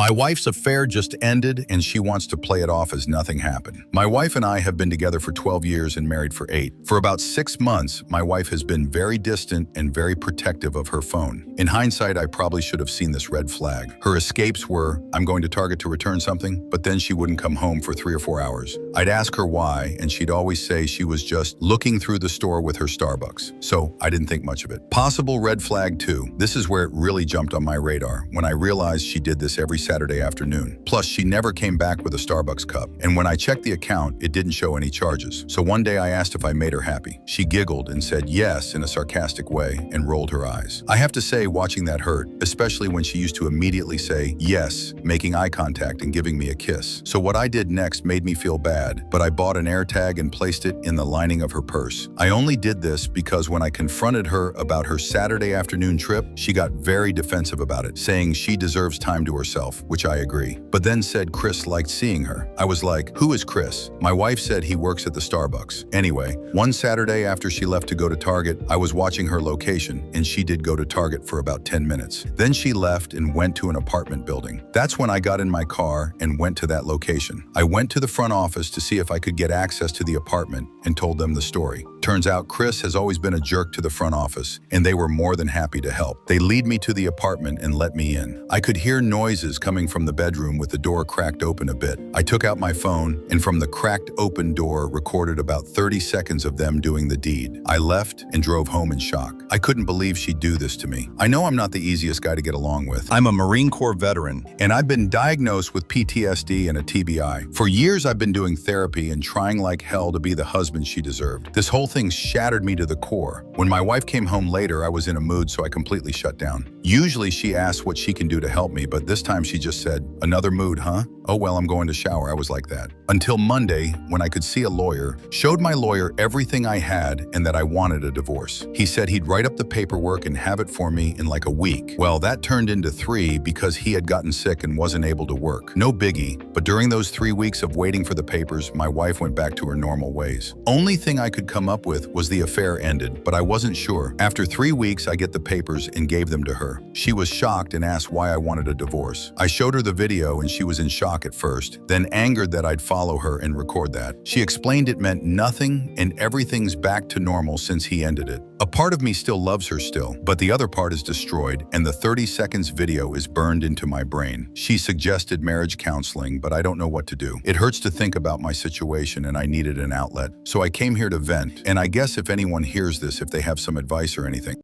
My wife's affair just ended and she wants to play it off as nothing happened. My wife and I have been together for 12 years and married for 8. For about 6 months, my wife has been very distant and very protective of her phone. In hindsight, I probably should have seen this red flag. Her escapes were, I'm going to Target to return something, but then she wouldn't come home for 3 or 4 hours. I'd ask her why, and she'd always say she was just looking through the store with her Starbucks. So I didn't think much of it. Possible red flag 2. This is where it really jumped on my radar, when I realized she did this every Saturday afternoon. Plus, she never came back with a Starbucks cup. And when I checked the account, it didn't show any charges. So one day I asked if I made her happy. She giggled and said yes in a sarcastic way and rolled her eyes. I have to say, watching that hurt, especially when she used to immediately say yes, making eye contact and giving me a kiss. So what I did next made me feel bad, but I bought an AirTag and placed it in the lining of her purse. I only did this because when I confronted her about her Saturday afternoon trip, she got very defensive about it, saying she deserves time to herself, which I agree. But then said Chris liked seeing her. I was like, who is Chris? My wife said he works at the Starbucks. Anyway, one Saturday after she left to go to Target, I was watching her location, and she did go to Target for about 10 minutes. Then she left and went to an apartment building. That's when I got in my car and went to that location. I went to the front office to see if I could get access to the apartment and told them the story. Turns out Chris has always been a jerk to the front office, and they were more than happy to help. They lead me to the apartment and let me in. I could hear noises coming from the bedroom with the door cracked open a bit. I took out my phone, and from the cracked open door recorded about 30 seconds of them doing the deed. I left and drove home in shock. I couldn't believe she'd do this to me. I know I'm not the easiest guy to get along with. I'm a Marine Corps veteran, and I've been diagnosed with PTSD and a TBI. For years, I've been doing therapy and trying like hell to be the husband she deserved. This whole thing shattered me to the core. When my wife came home later, I was in a mood, so I completely shut down. Usually she asks what she can do to help me, but this time she just said, "Another mood, huh? Oh well, I'm going to shower." I was like that. Until Monday, when I could see a lawyer, showed my lawyer everything I had and that I wanted a divorce. He said he'd write up the paperwork and have it for me in like a week. Well, that turned into 3 because he had gotten sick and wasn't able to work. No biggie, but during those 3 weeks of waiting for the papers, my wife went back to her normal ways. Only thing I could come up with was the affair ended, but I wasn't sure. After 3 weeks, I get the papers and gave them to her. She was shocked and asked why I wanted a divorce. I showed her the video and she was in shock at first, then angered that I'd follow her and record that. She explained it meant nothing and everything's back to normal since he ended it. A part of me still loves her still, but the other part is destroyed and the 30 seconds video is burned into my brain. She suggested marriage counseling, but I don't know what to do. It hurts to think about my situation and I needed an outlet. So I came here to vent, and I guess if anyone hears this, if they have some advice or anything,